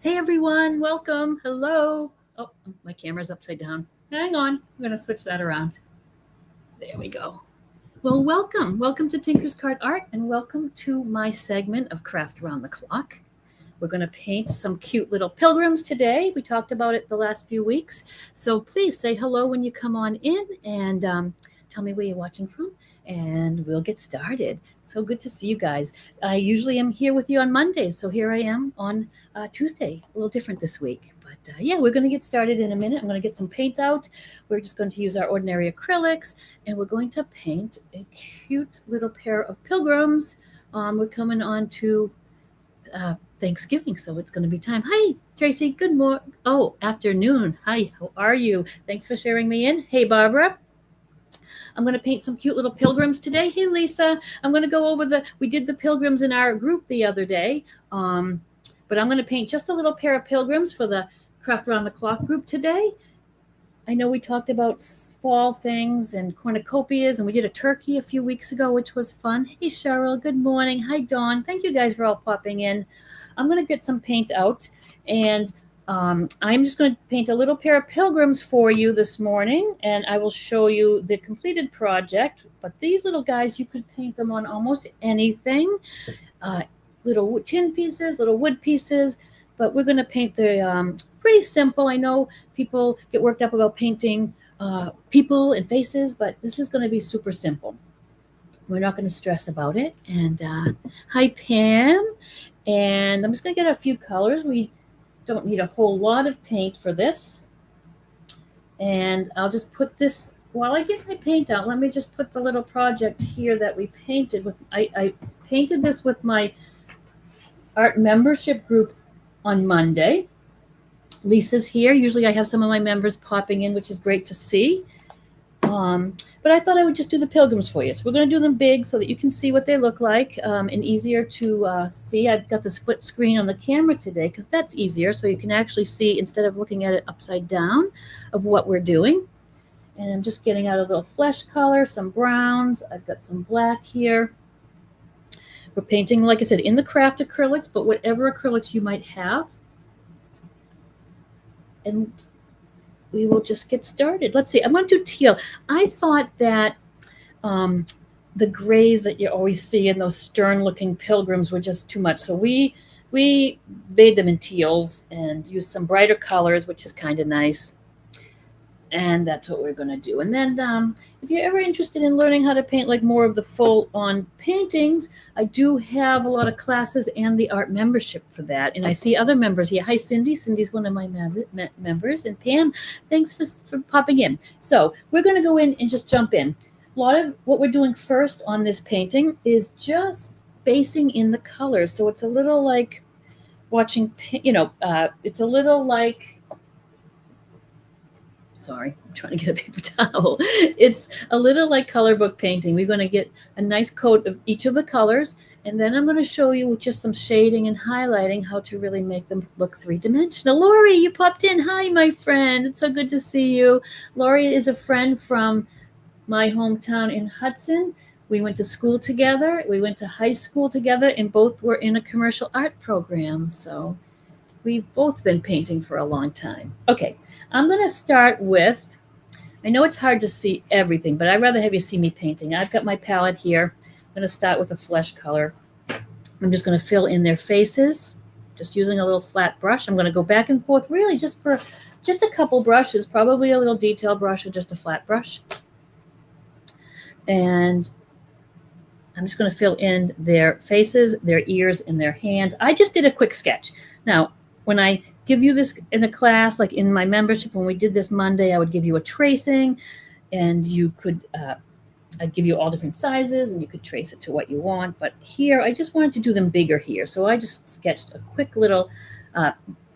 Hey everyone, welcome. Hello. Oh, my camera's upside down. Hang on, I'm going to switch that around. There we go. Well, welcome. Welcome to Tinker's Card Art and welcome to my segment of Craft Around the Clock. We're going to paint some cute little pilgrims today. We talked about it the last few weeks. So please say hello when you come on in and tell me where you're watching from and we'll get started. So good to see you guys. I usually am here with you on Mondays. So here I am on Tuesday, a little different this week. But yeah, we're going to get started in a minute. I'm going to get some paint out. We're just going to use our ordinary acrylics and we're going to paint a cute little pair of pilgrims. We're coming on to Thanksgiving, so it's going to be time. Hi, Tracy. Good morning. Oh, afternoon. Hi, how are you? Thanks for sharing me in. Hey, Barbara. I'm going to paint some cute little pilgrims today. Hey, Lisa. I'm going to go over we did the pilgrims in our group the other day, but I'm going to paint just a little pair of pilgrims for the Craft Around the Clock group today. I know we talked about fall things and cornucopias, and we did a turkey a few weeks ago, which was fun. Hey, Cheryl. Good morning. Hi, Dawn. Thank you guys for all popping in. I'm going to get some paint out, and I'm just going to paint a little pair of pilgrims for you this morning, and I will show you the completed project. But these little guys, you could paint them on almost anything, little tin pieces, little wood pieces, but we're going to paint the pretty simple. I know people get worked up about painting people and faces, but this is going to be super simple. We're not going to stress about it. And hi, Pam. And I'm just going to get a few colors. We don't need a whole lot of paint for this. And I'll just put this, while I get my paint out, let me just put the little project here that we painted with. I painted this with my art membership group on Monday. Lisa's here. Usually I have some of my members popping in, which is great to see. But I thought I would just do the pilgrims for you. So we're going to do them big so that you can see what they look like and easier to see. I've got the split screen on the camera today because that's easier. So you can actually see, instead of looking at it upside down, of what we're doing. And I'm just getting out a little flesh color, some browns. I've got some black here. We're painting, like I said, in the craft acrylics, but whatever acrylics you might have. And we will just get started. Let's see. I'm going to do teal. I thought that the grays that you always see in those stern-looking pilgrims were just too much. So we made them in teals and used some brighter colors, which is kind of nice. And that's what we're going to do. And then if you're ever interested in learning how to paint like more of the full-on paintings, I do have a lot of classes and the art membership for that. And I see other members here. Hi, Cindy. Cindy's one of my members. And Pam, thanks for popping in. So we're going to go in and just jump in. A lot of what we're doing first on this painting is just basing in the colors. So it's a little like watching, it's a little like, sorry, I'm trying to get a paper towel. It's a little like color book painting. We're going to get a nice coat of each of the colors, and then I'm going to show you with just some shading and highlighting how to really make them look three-dimensional. Lori, you popped in. Hi, my friend. It's so good to see you. Lori is a friend from my hometown in Hudson. We went to school together. We went to high school together, and both were in a commercial art program. So we've both been painting for a long time. Okay. I'm going to start with, I know it's hard to see everything, but I'd rather have you see me painting. I've got my palette here. I'm going to start with a flesh color. I'm just going to fill in their faces, just using a little flat brush. I'm going to go back and forth really just for just a couple brushes, probably a little detail brush or just a flat brush. And I'm just going to fill in their faces, their ears, and their hands. I just did a quick sketch. Now, when I give you this in a class, like in my membership, when we did this Monday, I would give you a tracing, and you could, I'd give you all different sizes, and you could trace it to what you want. But here, I just wanted to do them bigger here. So I just sketched a quick little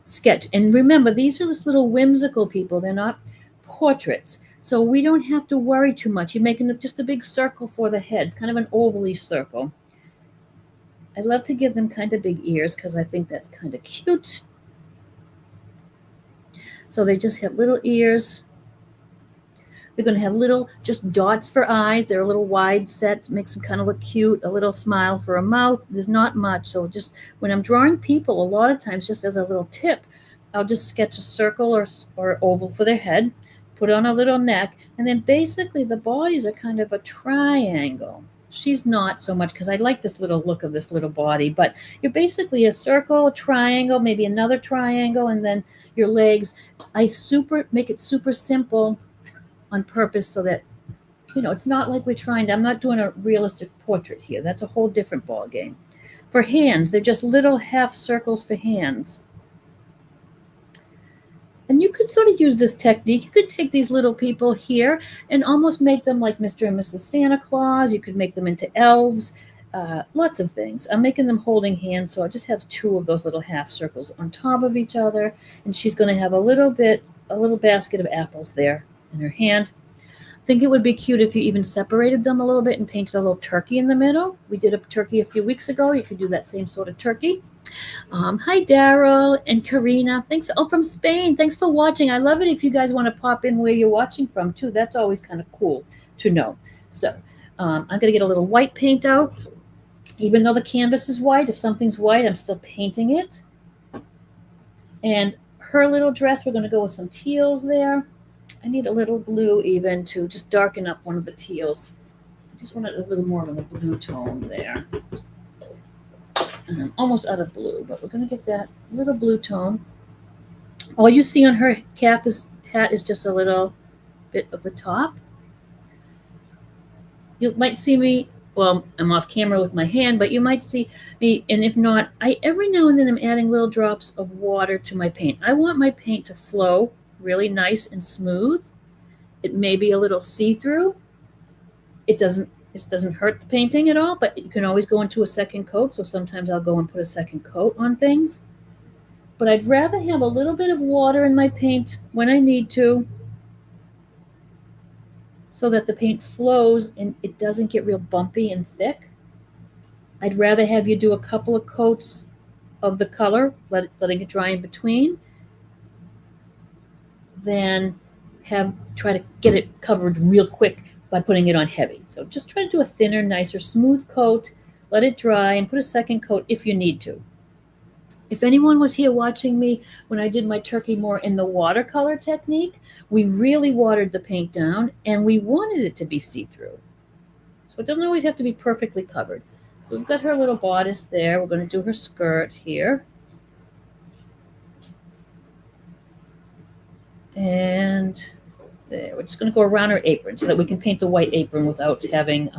sketch. And remember, these are just little whimsical people. They're not portraits. So we don't have to worry too much. You're making just a big circle for the heads, kind of an ovally circle. I love to give them kind of big ears because I think that's kind of cute. So they just have little ears. They're going to have little just dots for eyes. They're a little wide set, makes them kind of look cute, a little smile for a mouth. There's not much. So just when I'm drawing people, a lot of times, just as a little tip, I'll just sketch a circle or oval for their head, put on a little neck, and then basically the bodies are kind of a triangle. She's not so much because I like this little look of this little body, but you're basically a circle, a triangle, maybe another triangle, and then your legs. I make it super simple on purpose so that, it's not like I'm not doing a realistic portrait here. That's a whole different ball game. For hands, they're just little half circles for hands. And you could sort of use this technique. You could take these little people here and almost make them like Mr. and Mrs. Santa Claus. You could make them into elves, lots of things. I'm making them holding hands, so I just have 2 of those little half circles on top of each other. And she's going to have a little basket of apples there in her hand. I think it would be cute if you even separated them a little bit and painted a little turkey in the middle. We did a turkey a few weeks ago. You could do that same sort of turkey. Hi, Daryl and Karina. Thanks. Oh, from Spain. Thanks for watching. I love it if you guys want to pop in where you're watching from, too. That's always kind of cool to know. So I'm going to get a little white paint out. Even though the canvas is white, if something's white, I'm still painting it. And her little dress, we're going to go with some teals there. I need a little blue even to just darken up one of the teals. I just want it a little more of a blue tone there. And I'm almost out of blue, but we're going to get that little blue tone. All you see on her hat is just a little bit of the top. You might see me, well, I'm off camera with my hand, but you might see me, and if not, every now and then I'm adding little drops of water to my paint. I want my paint to flow really nice and smooth. It may be a little see-through. It doesn't hurt the painting at all, but you can always go into a second coat. So sometimes I'll go and put a second coat on things. But I'd rather have a little bit of water in my paint when I need to, so that the paint flows and it doesn't get real bumpy and thick. I'd rather have you do a couple of coats of the color, letting it dry in between, than try to get it covered real quick by putting it on heavy. So just try to do a thinner, nicer, smooth coat, let it dry, and put a second coat if you need to. If anyone was here watching me when I did my turkey more in the watercolor technique, we really watered the paint down, and we wanted it to be see-through. So it doesn't always have to be perfectly covered. So we've got her little bodice there. We're going to do her skirt here. And there, we're just going to go around her apron so that we can paint the white apron without having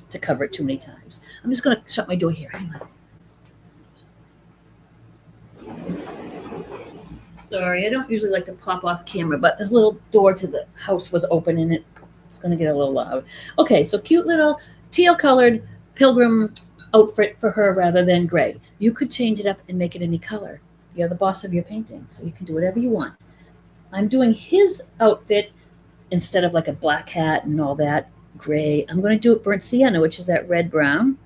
to cover it too many times. I'm just going to shut my door here. Hang on. Sorry, I don't usually like to pop off camera, but this little door to the house was open and it's going to get a little loud. Okay, so cute little teal-colored Pilgrim outfit for her rather than gray. You could change it up and make it any color. You're the boss of your painting, so you can do whatever you want. I'm doing his outfit instead of like a black hat and all that gray. I'm going to do it burnt sienna, which is that red-brown.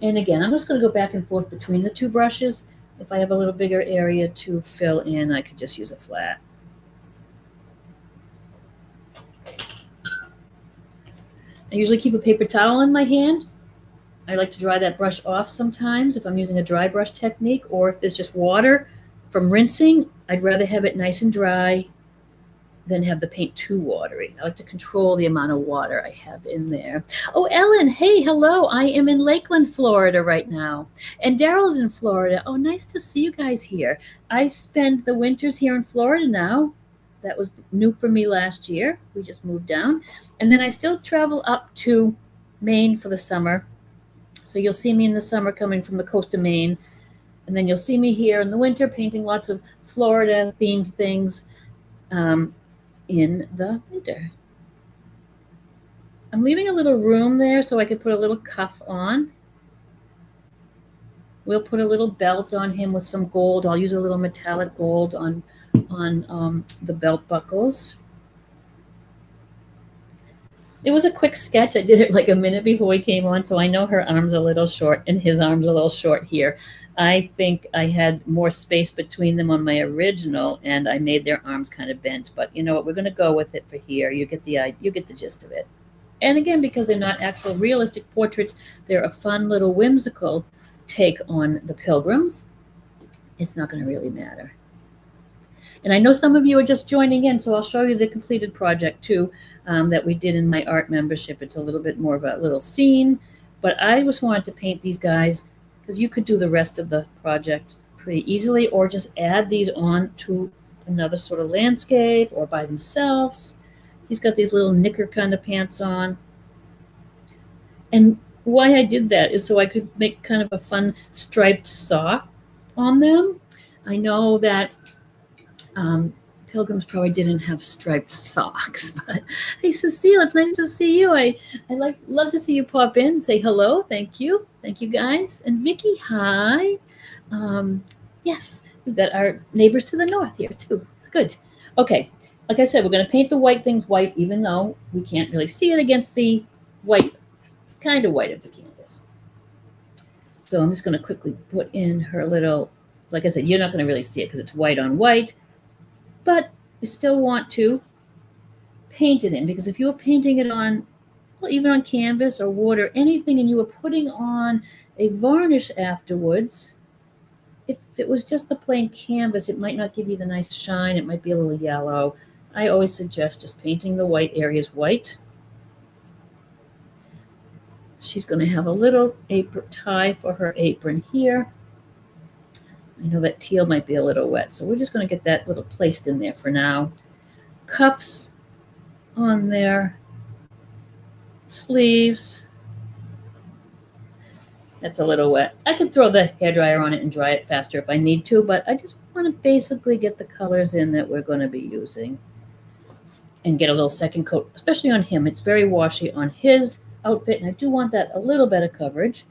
And again, I'm just going to go back and forth between the 2 brushes. If I have a little bigger area to fill in, I could just use a flat. I usually keep a paper towel in my hand. I like to dry that brush off sometimes if I'm using a dry brush technique, or if there's just water from rinsing, I'd rather have it nice and dry than have the paint too watery. I like to control the amount of water I have in there. Oh, Ellen, hey, hello. I am in Lakeland, Florida right now. And Daryl's in Florida. Oh, nice to see you guys here. I spend the winters here in Florida now. That was new for me last year. We just moved down. And then I still travel up to Maine for the summer. So you'll see me in the summer coming from the coast of Maine. And then you'll see me here in the winter painting lots of Florida-themed things in the winter. I'm leaving a little room there so I could put a little cuff on. We'll put a little belt on him with some gold. I'll use a little metallic gold on the belt buckles. It was a quick sketch. I did it like a minute before we came on, so I know her arm's a little short and his arm's a little short here. I think I had more space between them on my original, and I made their arms kind of bent. But you know what? We're going to go with it for here. You get the gist of it. And again, because they're not actual realistic portraits, they're a fun little whimsical take on the Pilgrims. It's not going to really matter. And I know some of you are just joining in, so I'll show you the completed project too that we did in my art membership. It's a little bit more of a little scene, but I just wanted to paint these guys because you could do the rest of the project pretty easily or just add these on to another sort of landscape or by themselves. He's got these little knicker kind of pants on. And why I did that is so I could make kind of a fun striped sock on them. I know that Pilgrims probably didn't have striped socks, but hey, Cecile, it's nice to see you. I love to see you pop in, say hello. Thank you guys. And Vicky, hi. Yes, we've got our neighbors to the north here too. It's good. Okay, like I said, we're going to paint the white things white, even though we can't really see it against the white, kind of white of the canvas. So I'm just going to quickly put in her little, like I said, you're not going to really see it because it's white on white. But you still want to paint it in, because if you were painting it on, well, even on canvas or wood or anything, and you were putting on a varnish afterwards, if it was just the plain canvas, it might not give you the nice shine. It might be a little yellow. I always suggest just painting the white areas white. She's going to have a little apron tie for her apron here. I know that teal might be a little wet, so we're just going to get that little placed in there for now. Cuffs on their sleeves. That's a little wet. I could throw the hairdryer on it and dry it faster if I need to, but I just want to basically get the colors in that we're going to be using and get a little second coat, especially on him. It's very washy on his outfit, and I do want that a little better coverage.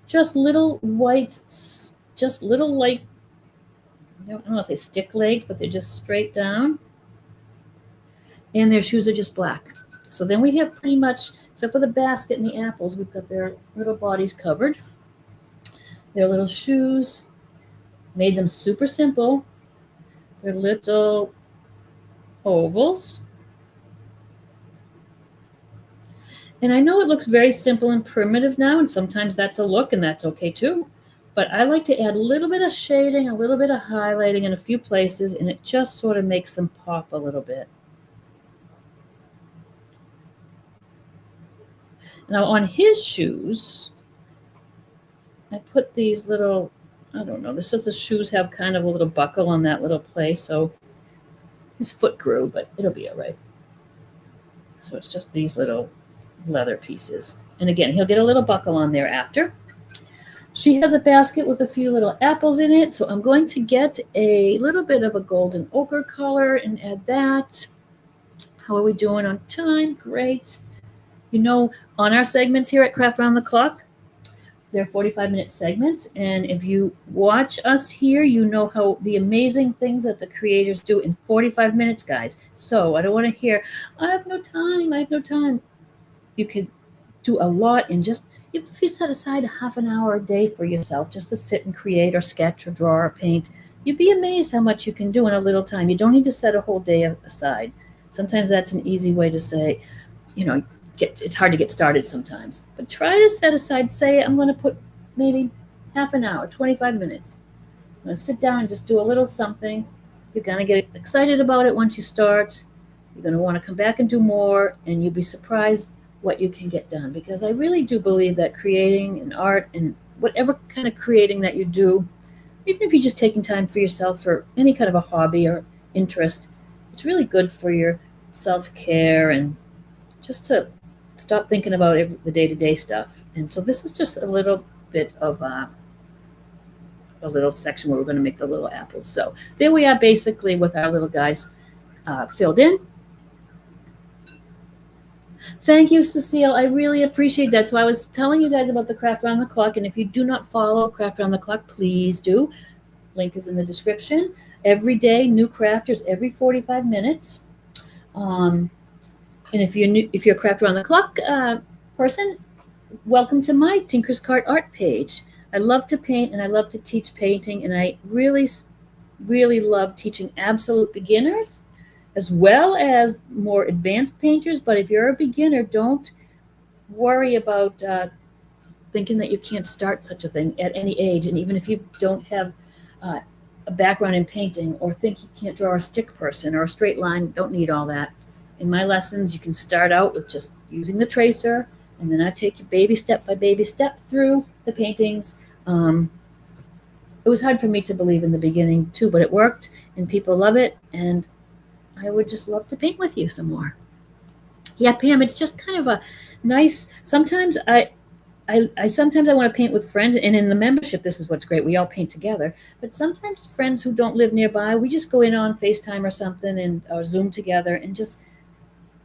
Just little white, just little light, I don't want to say stick legs, but they're just straight down. And their shoes are just black. So then we have pretty much, except for the basket and the apples, we've got their little bodies covered. Their little shoes, made them super simple. They're little ovals. And I know it looks very simple and primitive now, and sometimes that's a look, and that's okay too. But I like to add a little bit of shading, a little bit of highlighting in a few places, and it just sort of makes them pop a little bit. Now on his shoes, I put these little, I don't know, the shoes have kind of a little buckle on that little place, so his foot grew, but it'll be all right. So it's just these little leather pieces. And again, he'll get a little buckle on there after. She has a basket with a few little apples in it, so I'm going to get a little bit of a golden ochre color and add that. How are we doing on time? Great. You know, on our segments here at Craft Round the Clock, they're 45-minute segments, and if you watch us here, you know how the amazing things that the creators do in 45 minutes, guys. So I don't want to hear, I have no time. You could do a lot in just, even if you set aside a half an hour a day for yourself just to sit and create or sketch or draw or paint, you'd be amazed how much you can do in a little time. You don't need to set a whole day aside. Sometimes that's an easy way to say, you know, it's hard to get started sometimes. But try to set aside, say, I'm going to put maybe half an hour, 25 minutes. I'm going to sit down and just do a little something. You're going to get excited about it once you start. You're going to want to come back and do more, and you'll be surprised what you can get done, because I really do believe that creating and art and whatever kind of creating that you do, even if you're just taking time for yourself for any kind of a hobby or interest, it's really good for your self-care and just to stop thinking about the day-to-day stuff. And so this is just a little bit of a little section where we're going to make the little apples. So there we are, basically with our little guys filled in. Thank you, Cecile. I really appreciate that. So I was telling you guys about the Craft Round the Clock, and if you do not follow Craft Round the Clock, please do. Link is in the description. Every day, new crafters every 45 minutes. And if you're new, if you're a craft around the clock person, welcome to my Tinker's Cart art page. I love to paint and I love to teach painting, and I really love teaching absolute beginners as well as more advanced painters. But if you're a beginner, don't worry about thinking that you can't start such a thing at any age. And even if you don't have a background in painting or think you can't draw a stick person or a straight line, don't need all that. In my lessons, you can start out with just using the tracer, and then I take you baby step by baby step through the paintings. It was hard for me to believe in the beginning too, but it worked and people love it, and I would just love to paint with you some more. Yeah, Pam, it's just kind of a nice, sometimes I sometimes I want to paint with friends, and in the membership, this is what's great. We all paint together, but sometimes friends who don't live nearby, we just go in on FaceTime or something and or Zoom together, and just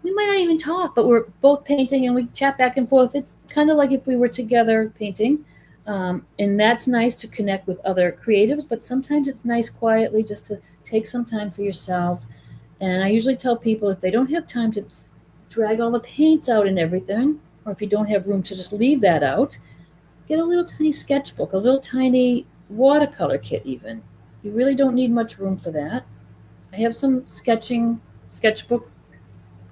we might not even talk, but we're both painting and we chat back and forth. It's kind of like if we were together painting, and that's nice to connect with other creatives. But sometimes it's nice quietly just to take some time for yourself. And I usually tell people if they don't have time to drag all the paints out and everything, or if you don't have room to just leave that out, get a little tiny sketchbook, a little tiny watercolor kit even. You really don't need much room for that. I have some sketchbook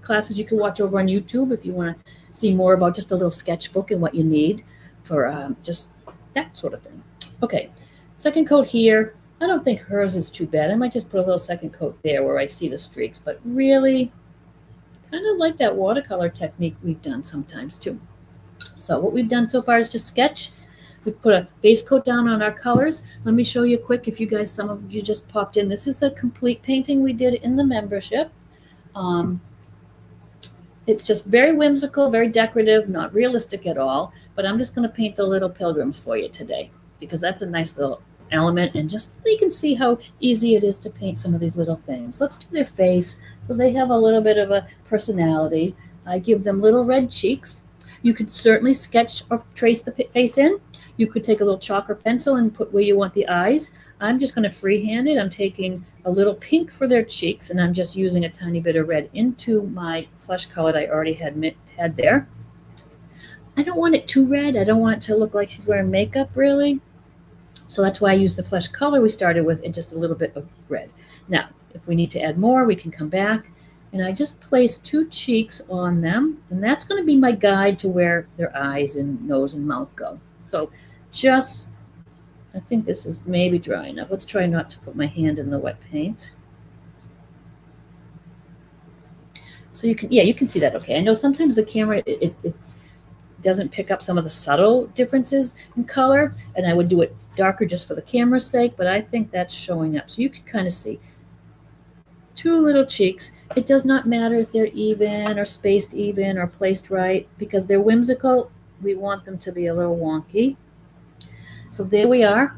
classes you can watch over on YouTube if you want to see more about just a little sketchbook and what you need for just that sort of thing. Okay, second coat here. I don't think hers is too bad. I might just put a little second coat there where I see the streaks, but really kind of like that watercolor technique we've done sometimes too. So what we've done so far is just sketch. We put a base coat down on our colors. Let me show you quick if you guys, some of you just popped in. This is the complete painting we did in the membership. It's just very whimsical, very decorative, not realistic at all. But I'm just going to paint the little pilgrims for you today because that's a nice little element, and just so you can see how easy it is to paint some of these little things. Let's do their face so they have a little bit of a personality. I give them little red cheeks. You could certainly sketch or trace the face in. You could take a little chalk or pencil and put where you want the eyes. I'm just going to freehand it. I'm taking a little pink for their cheeks, and I'm just using a tiny bit of red into my flesh color that I already had there. I don't want it too red. I don't want it to look like she's wearing makeup, really. So that's why I use the flesh color we started with and just a little bit of red. Now, if we need to add more, we can come back. And I just place 2 cheeks on them, and that's going to be my guide to where their eyes and nose and mouth go. So just, I think this is maybe dry enough. Let's try not to put my hand in the wet paint. So you can, yeah, you can see that okay. I know sometimes the camera, it doesn't pick up some of the subtle differences in color, and I would do it darker just for the camera's sake, but I think that's showing up. So you can kind of see 2 little cheeks. It does not matter if they're even or spaced even or placed right, because they're whimsical. We want them to be a little wonky. So there we are.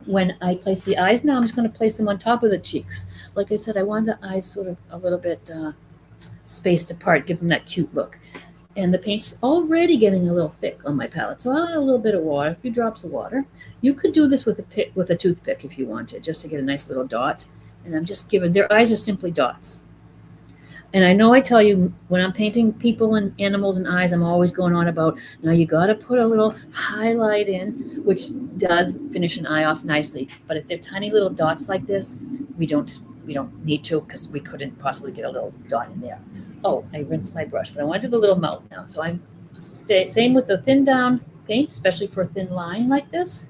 When I place the eyes now, I'm just going to place them on top of the cheeks. Like I said, I want the eyes sort of a little bit spaced apart, give them that cute look. And the paint's already getting a little thick on my palette, so I'll add a little bit of water, a few drops of water. You could do this with a toothpick if you wanted, just to get a nice little dot. And I'm just giving, their eyes are simply dots. And I know I tell you, when I'm painting people and animals and eyes, I'm always going on about, now you got to put a little highlight in, which does finish an eye off nicely. But if they're tiny little dots like this, we don't need to, because we couldn't possibly get a little dot in there. Oh, I rinsed my brush, but I want to do the little mouth now. So I'm same with the thin down paint, especially for a thin line like this.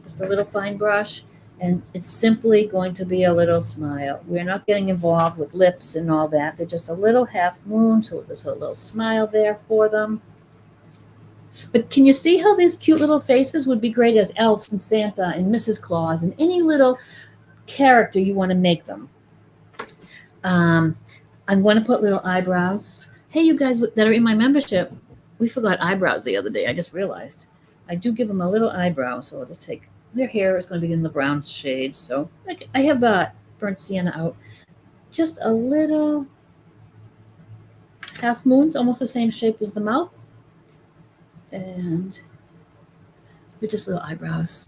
Just a little fine brush, and it's simply going to be a little smile. We're not getting involved with lips and all that. They're just a little half moon, so there's a little smile there for them. But can you see how these cute little faces would be great as elves and Santa and Mrs. Claus and any little character you want to make them? I'm going to put little eyebrows. Hey, you guys that are in my membership, we forgot eyebrows the other day. I just realized. I do give them a little eyebrow, so I'll just take, their hair is going to be in the brown shade. So I have burnt sienna out. Just a little half moon, almost the same shape as the mouth. And with just little eyebrows,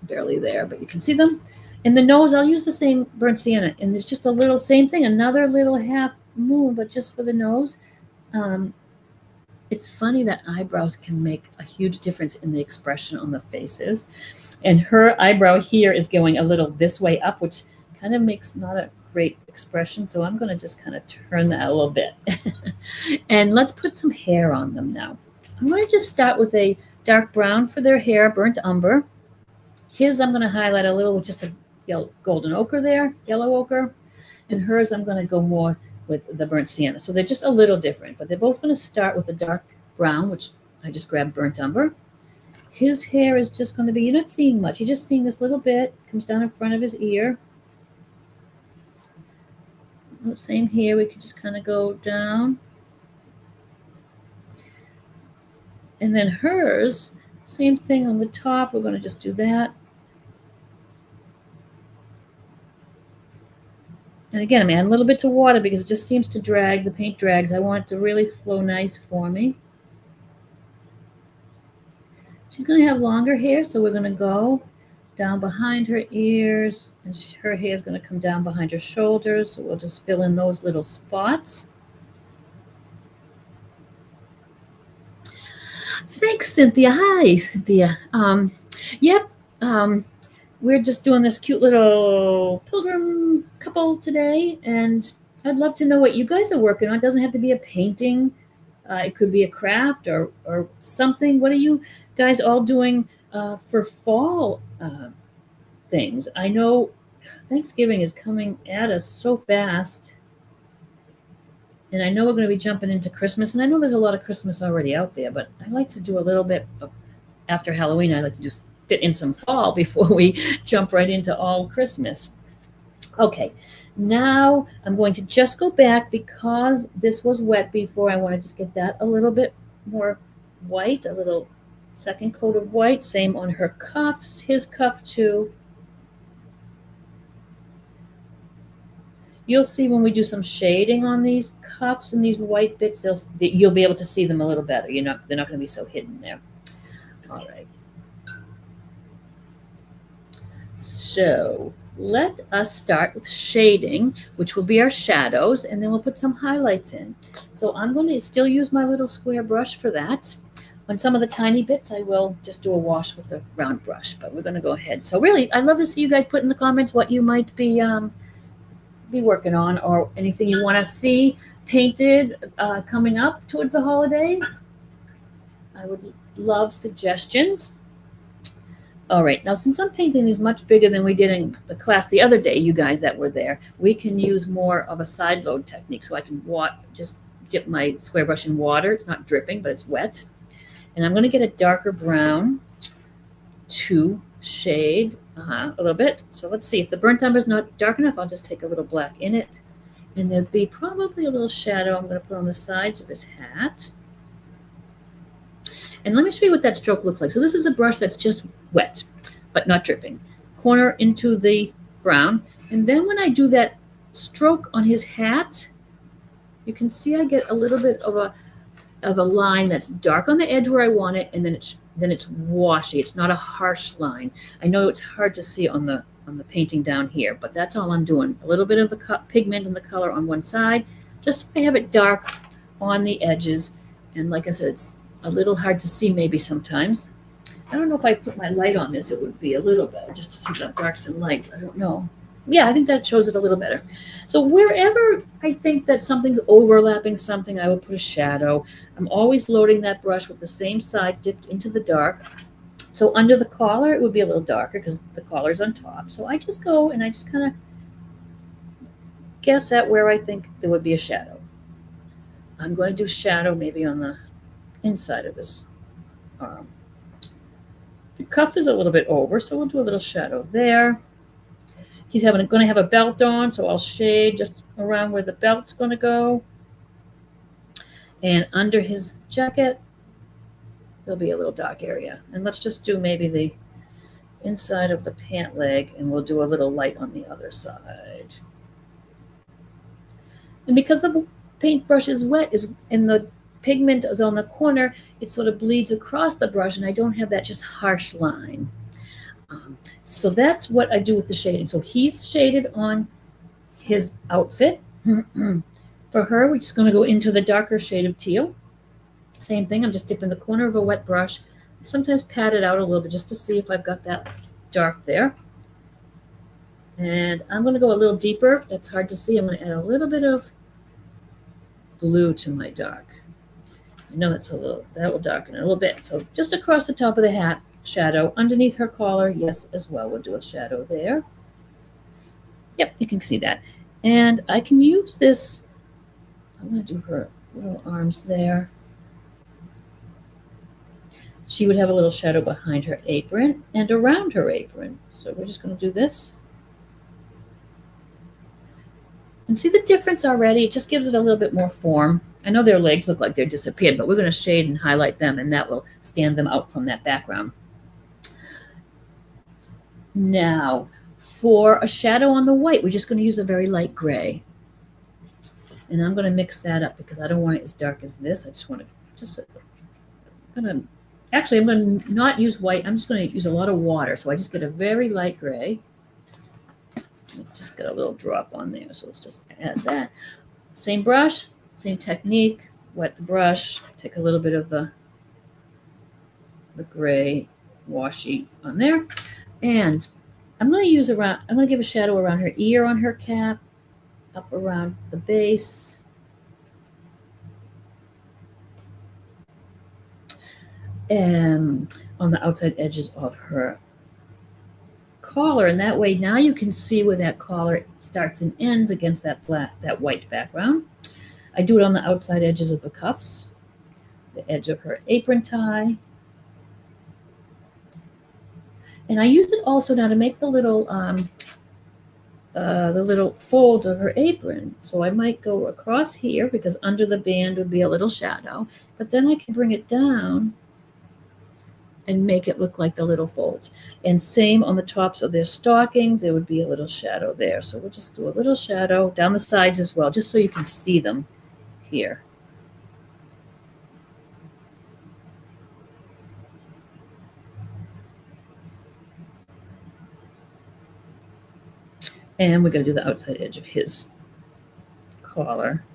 barely there, but you can see them. And the nose, I'll use the same burnt sienna. And there's just a little, same thing, another little half moon, but just for the nose. It's funny that eyebrows can make a huge difference in the expression on the faces. And her eyebrow here is going a little this way up, which kind of makes not a great expression. So I'm going to just kind of turn that a little bit. And let's put some hair on them now. I'm going to just start with a dark brown for their hair, burnt umber. His I'm going to highlight a little with just a golden ochre there, yellow ochre. And hers I'm going to go more with the burnt sienna. So they're just a little different, but they're both going to start with a dark brown, which I just grabbed burnt umber. His hair is just going to be, you're not seeing much. You're just seeing this little bit, comes down in front of his ear. Same here, we could just kind of go down. And then hers, same thing on the top. We're going to just do that. And again, I'm adding a little bit of water because it just seems to drag. The paint drags. I want it to really flow nice for me. She's going to have longer hair, so we're going to go down behind her ears, and her hair is going to come down behind her shoulders. So we'll just fill in those little spots. Thanks, Cynthia. Hi, Cynthia. Yep. We're just doing this cute little Pilgrim couple today, and I'd love to know what you guys are working on. It doesn't have to be a painting. It could be a craft or something. What are you guys all doing for fall things? I know Thanksgiving is coming at us so fast, and I know we're going to be jumping into Christmas, and I know there's a lot of Christmas already out there, but I like to do a little bit of, after Halloween, I like to just fit in some fall before we jump right into all Christmas. Okay, now I'm going to just go back because this was wet before. I want to just get that a little bit more white, a little second coat of white. Same on her cuffs, his cuff too. You'll see when we do some shading on these cuffs and these white bits, you'll be able to see them a little better. They're not going to be so hidden there. All right. So let us start with shading, which will be our shadows, and then we'll put some highlights in. So I'm going to still use my little square brush for that. On some of the tiny bits, I will just do a wash with the round brush, but we're going to go ahead. So really, I'd love to see you guys put in the comments what you might be working on, or anything you want to see painted coming up towards the holidays. I would love suggestions. All right, now since I'm painting these much bigger than we did in the class the other day, you guys that were there, we can use more of a side load technique. So I can just dip my square brush in water. It's not dripping, but it's wet. And I'm going to get a darker brown to shade a little bit. So let's see, if the burnt umber is not dark enough, I'll just take a little black in it. And there'll be probably a little shadow I'm going to put on the sides of his hat. And let me show you what that stroke looks like. So this is a brush that's just wet, but not dripping. Corner into the brown. And then when I do that stroke on his hat, you can see I get a little bit of a line that's dark on the edge where I want it, and then it's washy. It's not a harsh line. I know it's hard to see on the painting down here, but that's all I'm doing. A little bit of the pigment and the color on one side, just so I have it dark on the edges. And like I said, it's a little hard to see maybe sometimes. I don't know if I put my light on this, it would be a little better just to see the darks and lights. I don't know. Yeah, I think that shows it a little better. So wherever I think that something's overlapping something, I will put a shadow. I'm always loading that brush with the same side dipped into the dark. So under the collar, it would be a little darker because the collar's on top. So I just go and I just kind of guess at where I think there would be a shadow. I'm going to do shadow maybe on the inside of his arm. The cuff is a little bit over, so we'll do a little shadow there. He's going to have a belt on, so I'll shade just around where the belt's going to go. And under his jacket, there'll be a little dark area. And let's just do maybe the inside of the pant leg, and we'll do a little light on the other side. And because the paintbrush is wet, and the pigment is on the corner, it sort of bleeds across the brush, and I don't have that just harsh line. So that's what I do with the shading. So he's shaded on his outfit. For her, we're just going to go into the darker shade of teal. Same thing, I'm just dipping the corner of a wet brush. Sometimes pat it out a little bit just to see if I've got that dark there. And I'm going to go a little deeper. That's hard to see. I'm going to add a little bit of blue to my dark. I know that will darken it a little bit. So just across the top of the hat, shadow. Underneath her collar, yes, as well. We'll do a shadow there. Yep, you can see that. And I can use this. I'm going to do her little arms there. She would have a little shadow behind her apron and around her apron. So we're just going to do this. And see the difference already? It just gives it a little bit more form. I know their legs look like they're disappeared, but we're going to shade and highlight them, and that will stand them out from that background. Now, for a shadow on the white, we're just going to use a very light gray. And I'm going to mix that up because I don't want it as dark as this. I just want to I'm going to not use white. I'm just going to use a lot of water. So I just get a very light gray. Let's just get a little drop on there. So let's just add that. Same brush, same technique. Wet the brush. Take a little bit of the gray washy on there. And I'm going to give a shadow around her ear on her cap, up around the base. And on the outside edges of her collar, and that way now you can see where that collar starts and ends against that white background. I do it on the outside edges of the cuffs, the edge of her apron tie, and I use it also now to make the little folds of her apron. So I might go across here because under the band would be a little shadow, but then I can bring it down and make it look like the little folds. And same on the tops of their stockings, there would be a little shadow there. So we'll just do a little shadow down the sides as well, just so you can see them here. And we're going to do the outside edge of his collar.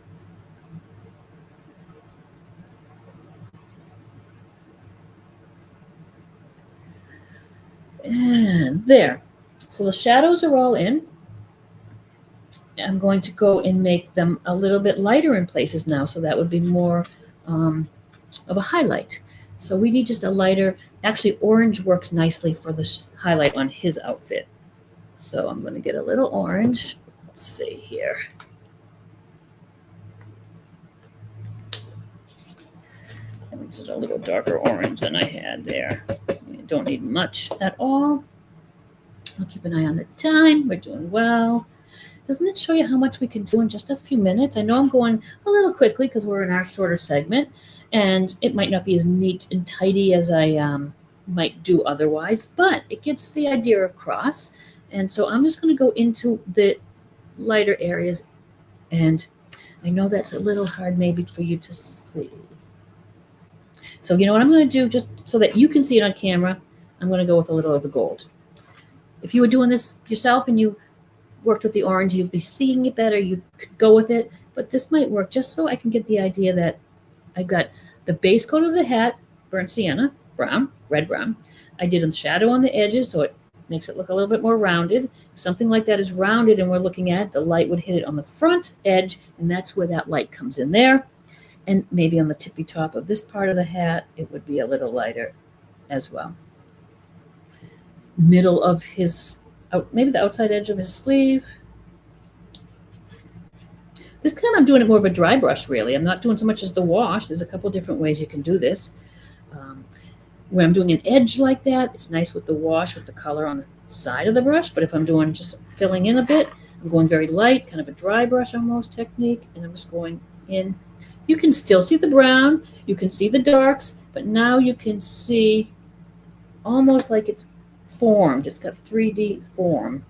And there. So the shadows are all in. I'm going to go and make them a little bit lighter in places now, so that would be more of a highlight. So we need just a lighter, actually orange works nicely for the highlight on his outfit. So I'm going to get a little orange. Let's see here. It's a little darker orange than I had there. You don't need much at all. I'll keep an eye on the time. We're doing well. Doesn't it show you how much we can do in just a few minutes? I know I'm going a little quickly because we're in our shorter segment, and it might not be as neat and tidy as I might do otherwise, but it gets the idea of cross. And so I'm just going to go into the lighter areas, and I know that's a little hard maybe for you to see. So you know what I'm going to do, just so that you can see it on camera, I'm going to go with a little of the gold. If you were doing this yourself and you worked with the orange, you'd be seeing it better. You could go with it, but this might work just so I can get the idea that I've got the base coat of the hat, burnt sienna, brown, red brown. I did a shadow on the edges, so it makes it look a little bit more rounded. If something like that is rounded and we're looking at it, the light would hit it on the front edge, and that's where that light comes in there. And maybe on the tippy top of this part of the hat, it would be a little lighter as well. Middle of his, maybe the outside edge of his sleeve. This time I'm doing it more of a dry brush, really. I'm not doing so much as the wash. There's a couple different ways you can do this. When I'm doing an edge like that, it's nice with the wash, with the color on the side of the brush. But if I'm doing just filling in a bit, I'm going very light, kind of a dry brush almost technique, and I'm just going in. You can still see the brown, you can see the darks, but now you can see almost like it's formed. It's got 3D form.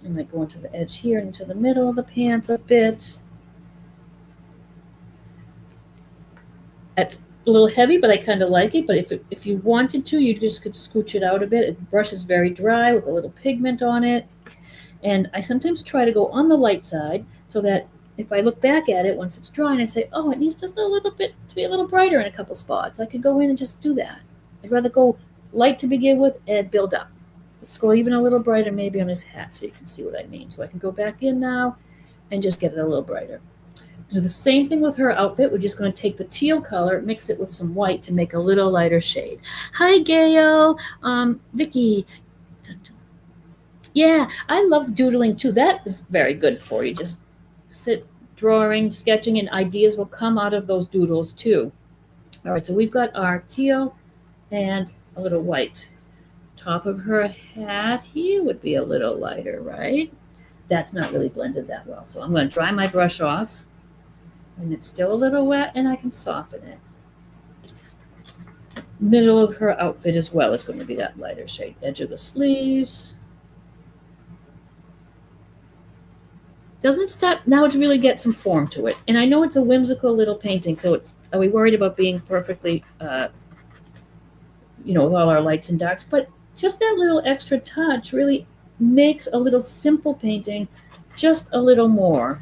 I might go into the edge here, into the middle of the pants a bit. That's a little heavy, but I kind of like it. But if you wanted to, you just could scooch it out a bit. The brush is very dry with a little pigment on it. And I sometimes try to go on the light side so that if I look back at it once it's dry and I say, oh, it needs just a little bit to be a little brighter in a couple spots, I could go in and just do that. I'd rather go light to begin with and build up. Let's go even a little brighter maybe on his hat so you can see what I mean. So I can go back in now and just get it a little brighter. Do the same thing with her outfit. We're just going to take the teal color, mix it with some white to make a little lighter shade. Hi, Gail. Vicky. Yeah, I love doodling too. That is very good for you. Just sit drawing, sketching, and ideas will come out of those doodles too. All right, so we've got our teal and a little white. Top of her hat here would be a little lighter, right? That's not really blended that well. So I'm going to dry my brush off. And it's still a little wet, and I can soften it. Middle of her outfit as well is going to be that lighter shade. Edge of the sleeves. Doesn't it stop now to really get some form to it? And I know it's a whimsical little painting, so are we worried about being perfectly, with all our lights and darks? But just that little extra touch really makes a little simple painting just a little more.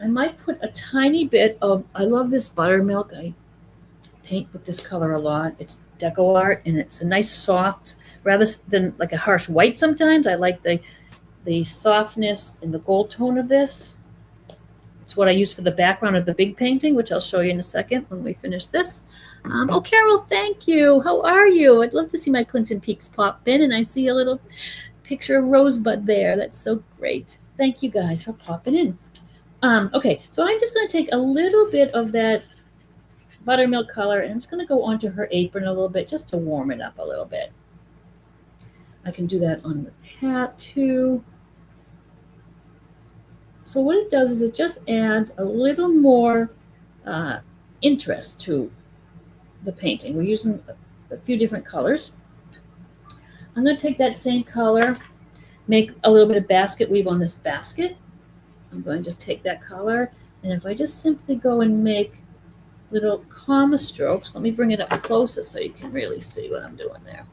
I might put a tiny bit of, I love this buttermilk. I paint with this color a lot. It's deco art, and it's a nice soft, rather than like a harsh white sometimes. I like the softness and the gold tone of this. It's what I use for the background of the big painting, which I'll show you in a second when we finish this. Oh, Carol, thank you. How are you? I'd love to see my Clinton Peaks pop in, and I see a little picture of Rosebud there. That's so great. Thank you guys for popping in. Okay, so I'm just going to take a little bit of that buttermilk color, and I'm just going to go onto her apron a little bit just to warm it up a little bit. I can do that on the hat too. So what it does is it just adds a little more interest to the painting. We're using a few different colors. I'm going to take that same color, make a little bit of basket weave on this basket. I'm going to just take that color, and if I just simply go and make little comma strokes, let me bring it up closer so you can really see what I'm doing there.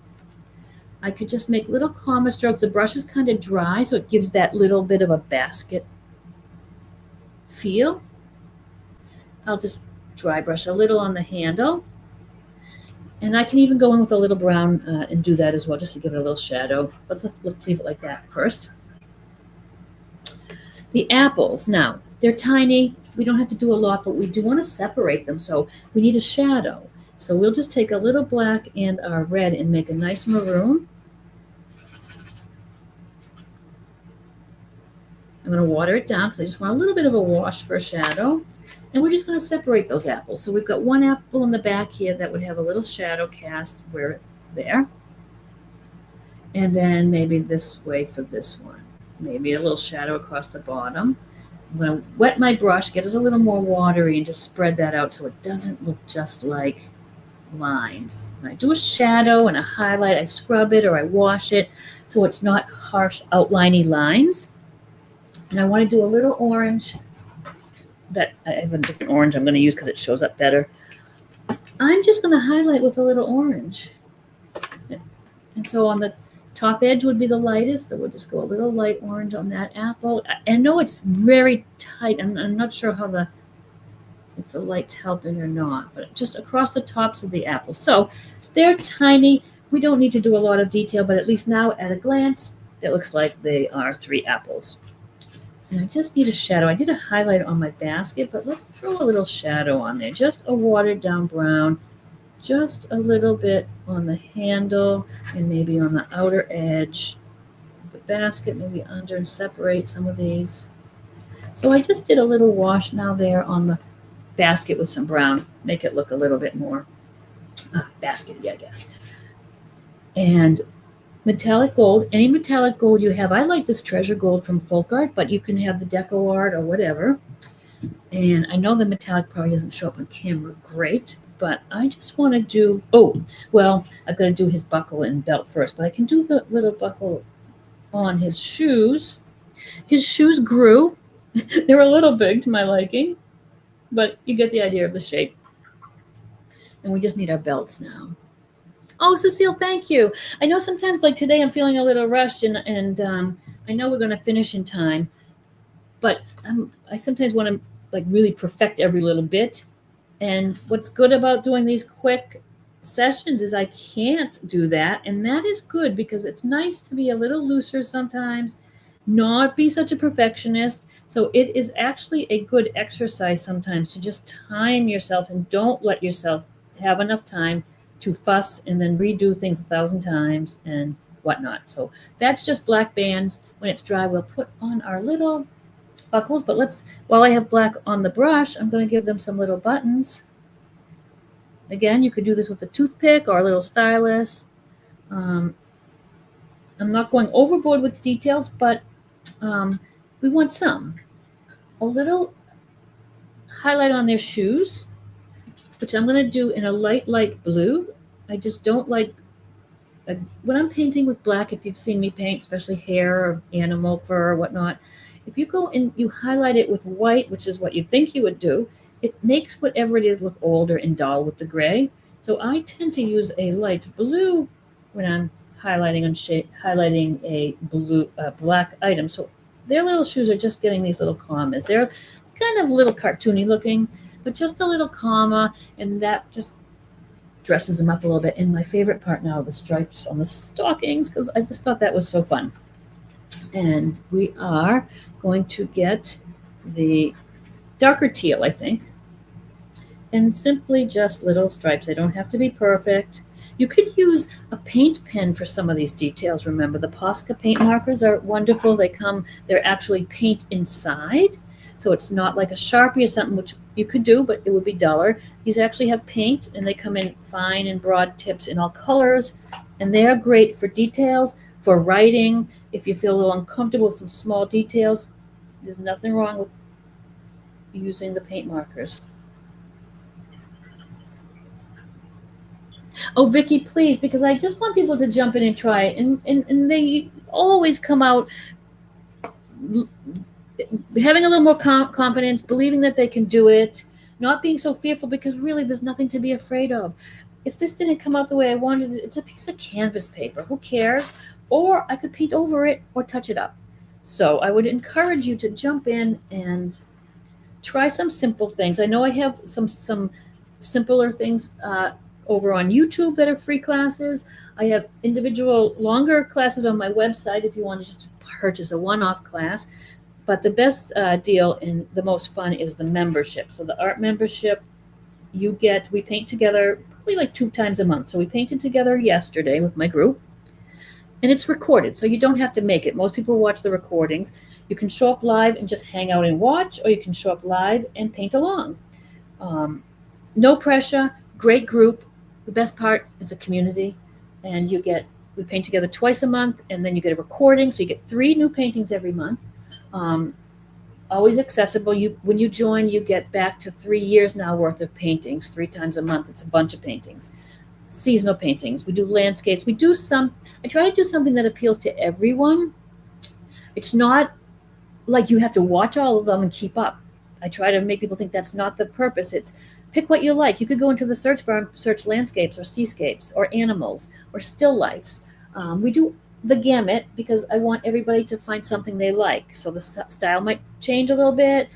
I could just make little comma strokes. The brush is kind of dry, so it gives that little bit of a basket feel. I'll just dry brush a little on the handle, and I can even go in with a little brown and do that as well, just to give it a little shadow. But let's leave it like that first. The apples, now, they're tiny. We don't have to do a lot, but we do want to separate them, so we need a shadow. So we'll just take a little black and our red and make a nice maroon. I'm going to water it down because I just want a little bit of a wash for a shadow. And we're just going to separate those apples. So we've got one apple in the back here that would have a little shadow cast where there. And then maybe this way for this one. Maybe a little shadow across the bottom. I'm going to wet my brush, get it a little more watery, and just spread that out so it doesn't look just like lines. When I do a shadow and a highlight, I scrub it or I wash it so it's not harsh outliney lines. And I want to do a little orange. That I have a different orange I'm going to use because it shows up better. I'm just going to highlight with a little orange. And so on the top edge would be the lightest, so we'll just go a little light orange on that apple. I know it's very tight. I'm not sure how if the light's helping or not, but just across the tops of the apples. So they're tiny. We don't need to do a lot of detail, but at least now at a glance, it looks like they are 3 apples. And I just need a shadow. I did a highlight on my basket, but let's throw a little shadow on there. Just a watered down brown. Just a little bit on the handle and maybe on the outer edge of the basket, maybe under, and separate some of these. So I just did a little wash now there on the basket with some brown, make it look a little bit more baskety, I guess. And metallic gold, any metallic gold you have. I like this treasure gold from Folk Art, but you can have the deco art or whatever. And I know the metallic probably doesn't show up on camera great, but I just want to do, I've got to do his buckle and belt first, but I can do the little buckle on his shoes. His shoes grew. They're a little big to my liking, but you get the idea of the shape. And we just need our belts now. Oh, Cecile, thank you. I know sometimes, like today, I'm feeling a little rushed, and I know we're going to finish in time, but I sometimes want to like really perfect every little bit. And what's good about doing these quick sessions is I can't do that. And that is good because it's nice to be a little looser sometimes, not be such a perfectionist. So it is actually a good exercise sometimes to just time yourself and don't let yourself have enough time to fuss and then redo things 1,000 times and whatnot. So that's just black bands. When it's dry, we'll put on our little buckles, but while I have black on the brush, I'm going to give them some little buttons. Again, you could do this with a toothpick or a little stylus. I'm not going overboard with details, but we want some. A little highlight on their shoes, which I'm going to do in a light blue. I just don't like, when I'm painting with black, if you've seen me paint, especially hair or animal fur or whatnot, if you go and you highlight it with white, which is what you think you would do, it makes whatever it is look older and dull with the gray. So I tend to use a light blue when I'm highlighting a black item. So their little shoes are just getting these little commas. They're kind of a little cartoony looking, but just a little comma, and that just dresses them up a little bit. And my favorite part now, the stripes on the stockings, because I just thought that was so fun. And we are going to get the darker teal, I think, and simply just little stripes. They don't have to be perfect. You could use a paint pen for some of these details. Remember, the Posca paint markers are wonderful. They're actually paint inside. So it's not like a Sharpie or something, which you could do, but it would be duller. These actually have paint, and they come in fine and broad tips in all colors. And they are great for details, for writing. If you feel a little uncomfortable with some small details, there's nothing wrong with using the paint markers. Oh, Vicky, please, because I just want people to jump in and try it. And they always come out having a little more confidence, believing that they can do it, not being so fearful, because really there's nothing to be afraid of. If this didn't come out the way I wanted it, it's a piece of canvas paper. Who cares? Or I could paint over it or touch it up. So I would encourage you to jump in and try some simple things. I know I have some simpler things over on YouTube that are free classes. I have individual longer classes on my website if you want to just purchase a one-off class. But the best deal and the most fun is the membership. So the art membership, we paint together probably like 2 times a month. So we painted together yesterday with my group, and it's recorded. So you don't have to make it. Most people watch the recordings. You can show up live and just hang out and watch, or you can show up live and paint along. No pressure, great group. The best part is the community, and we paint together twice a month, and then you get a recording. So you get 3 new paintings every month. Always accessible. When you join, you get back to 3 years now worth of paintings 3 times a month. It's a bunch of paintings. Seasonal paintings. We do landscapes. I try to do something that appeals to everyone. It's not like you have to watch all of them and keep up. I try to make people think that's not the purpose. It's pick what you like. You could go into the search bar and search landscapes or seascapes or animals or still lifes. We do the gamut because I want everybody to find something they like. So the style might change a little bit.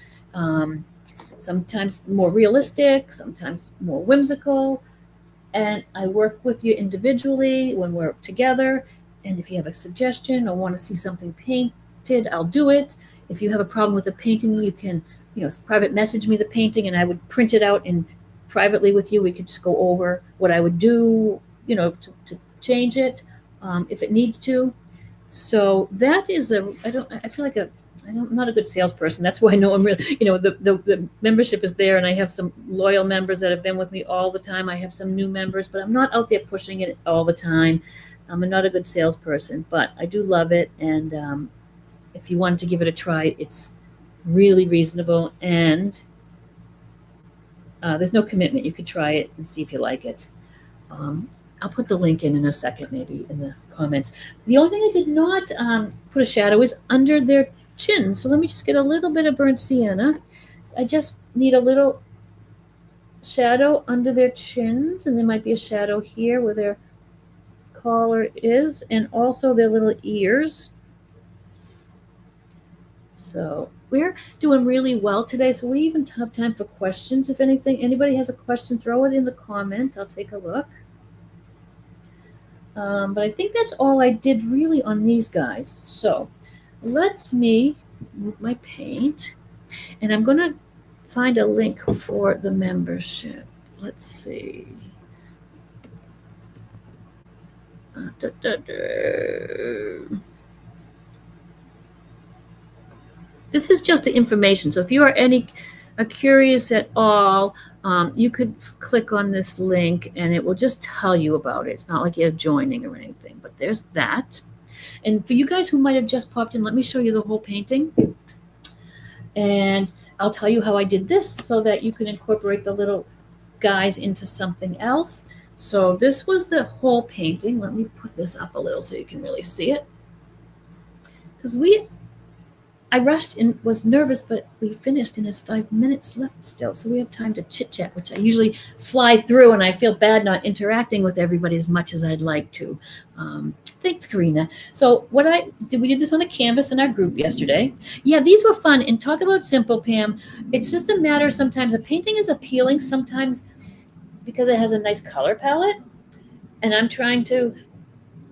Sometimes more realistic, sometimes more whimsical. And I work with you individually when we're together. And if you have a suggestion or want to see something painted, I'll do it. If you have a problem with a painting, you can, private message me the painting, and I would print it out, and privately with you, we could just go over what I would do, to change it if it needs to. So that is I'm not a good salesperson. That's why I know I'm really, the membership is there, and I have some loyal members that have been with me all the time. I have some new members, but I'm not out there pushing it all the time. I'm not a good salesperson, but I do love it. And if you wanted to give it a try, it's really reasonable, and there's no commitment. You could try it and see if you like it. I'll put the link in a second, maybe in the comments. The only thing I did not put a shadow is under their chin. So let me just get a little bit of burnt sienna. I just need a little shadow under their chins, and there might be a shadow here where their collar is, and also their little ears. So we're doing really well today. So we even have time for questions. If anybody has a question, throw it in the comment. I'll take a look. But I think that's all I did really on these guys. So let me move my paint, and I'm going to find a link for the membership. Let's see. This is just the information. So if you are curious at all, you could click on this link and it will just tell you about it. It's not like you're joining or anything, but there's that. And for you guys who might have just popped in, let me show you the whole painting. And I'll tell you how I did this so that you can incorporate the little guys into something else. So this was the whole painting. Let me put this up a little so you can really see it. Because I rushed and was nervous, but we finished and there's 5 minutes left still. So we have time to chit chat, which I usually fly through, and I feel bad not interacting with everybody as much as I'd like to. Thanks, Karina. So we did this on a canvas in our group yesterday. Yeah, these were fun. And talk about simple, Pam. It's just a matter sometimes a painting is appealing sometimes because it has a nice color palette. And I'm trying to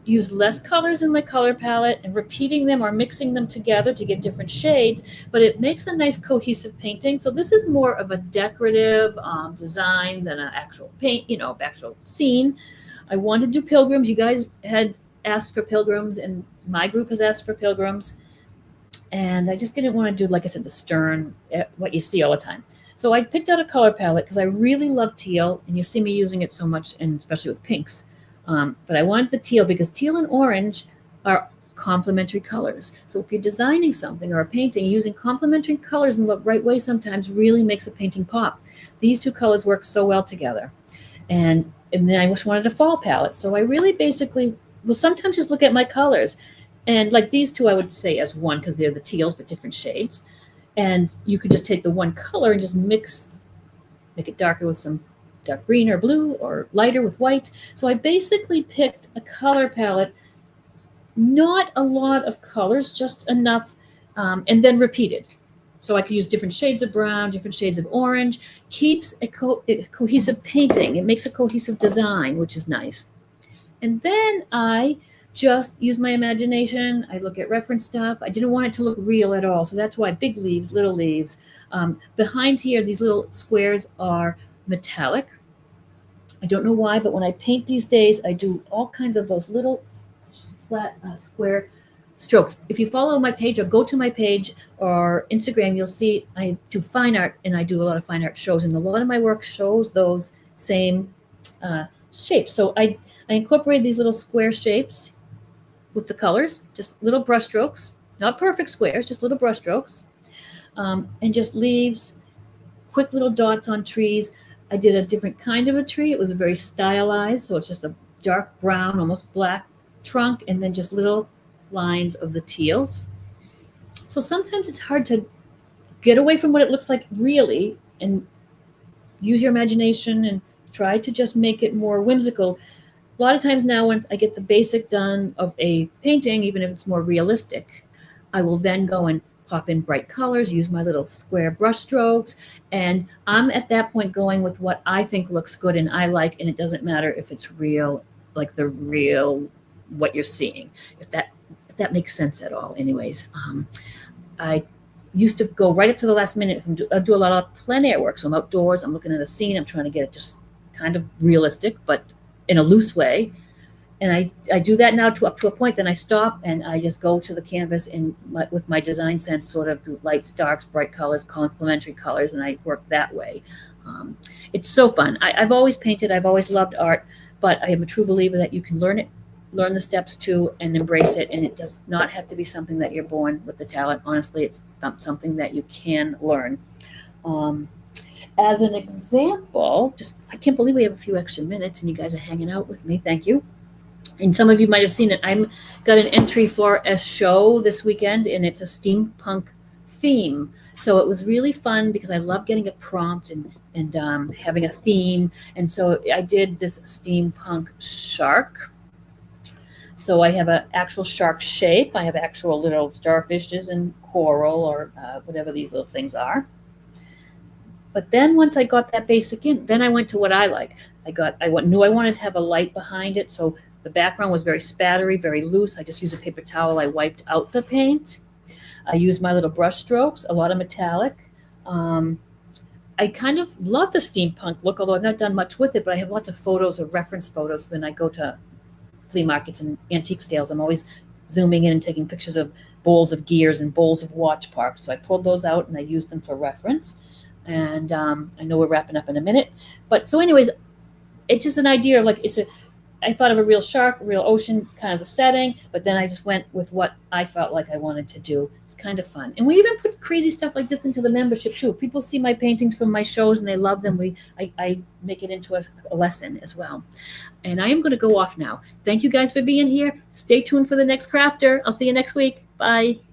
use less colors in my color palette and repeating them or mixing them together to get different shades, but it makes a nice cohesive painting. So this is more of a decorative design than an actual paint, actual scene. I wanted to do pilgrims. You guys had asked for pilgrims, and my group has asked for pilgrims. And I just didn't want to do, like I said, the stern, what you see all the time. So I picked out a color palette because I really love teal, and you see me using it so much, and especially with pinks. But I wanted the teal because teal and orange are complementary colors. So if you're designing something or a painting, using complementary colors in the right way sometimes really makes a painting pop. These two colors work so well together. And then I just wanted a fall palette. So I really basically will sometimes just look at my colors. And like these two, I would say as one because they're the teals but different shades. And you could just take the one color and just make it darker with some dark green or blue or lighter with white. So I basically picked a color palette, not a lot of colors, just enough, and then repeated. So I could use different shades of brown, different shades of orange, keeps a cohesive painting. It makes a cohesive design, which is nice. And then I just use my imagination. I look at reference stuff. I didn't want it to look real at all. So that's why big leaves, little leaves. Behind here, these little squares are metallic. I don't know why, but when I paint these days, I do all kinds of those little flat square strokes. If you follow my page or go to my page or Instagram, you'll see I do fine art, and I do a lot of fine art shows, and a lot of my work shows those same shapes. So I incorporate these little square shapes with the colors, just little brush strokes, not perfect squares, just little brush strokes, and just leaves, quick little dots on trees. I did a different kind of a tree. It was a very stylized, so it's just a dark brown, almost black trunk, and then just little lines of the teals. So sometimes it's hard to get away from what it looks like really and use your imagination and try to just make it more whimsical. A lot of times now when I get the basic done of a painting, even if it's more realistic, I will then go and pop in bright colors, use my little square brush strokes, and I'm at that point going with what I think looks good and I like, and it doesn't matter if it's real, like the real what you're seeing, if that makes sense at all. Anyways, I used to go right up to the last minute and do a lot of plein air work. So I'm outdoors, I'm looking at a scene, I'm trying to get it just kind of realistic, but in a loose way. And I do that now up to a point, then I stop and I just go to the canvas and with my design sense, sort of lights, darks, bright colors, complementary colors, and I work that way. It's so fun. I've always painted, I've always loved art, but I am a true believer that you can learn the steps too, and embrace it. And it does not have to be something that you're born with the talent. Honestly, it's something that you can learn. As an example, I can't believe we have a few extra minutes and you guys are hanging out with me. Thank you. And some of you might have seen it. I've got an entry for a show this weekend, and it's a steampunk theme. So it was really fun because I love getting a prompt and having a theme. And so I did this steampunk shark. So I have an actual shark shape. I have actual little starfishes and coral or whatever these little things are. But then once I got that basic in, then I went to what I like. Knew I wanted to have a light behind it, so the background was very spattery, very loose. I just used a paper towel. I wiped out the paint. I used my little brush strokes, a lot of metallic. I kind of love the steampunk look, although I've not done much with it, but I have lots of photos or reference photos when I go to flea markets and antique sales. I'm always zooming in and taking pictures of bowls of gears and bowls of watch parks. So I pulled those out and I used them for reference. And I know we're wrapping up in a minute. But so anyways, it's just an idea of like, I thought of a real shark, real ocean, kind of the setting, but then I just went with what I felt like I wanted to do. It's kind of fun. And we even put crazy stuff like this into the membership too. If people see my paintings from my shows and they love them, I make it into a lesson as well. And I am going to go off now. Thank you guys for being here. Stay tuned for the next crafter. I'll see you next week. Bye.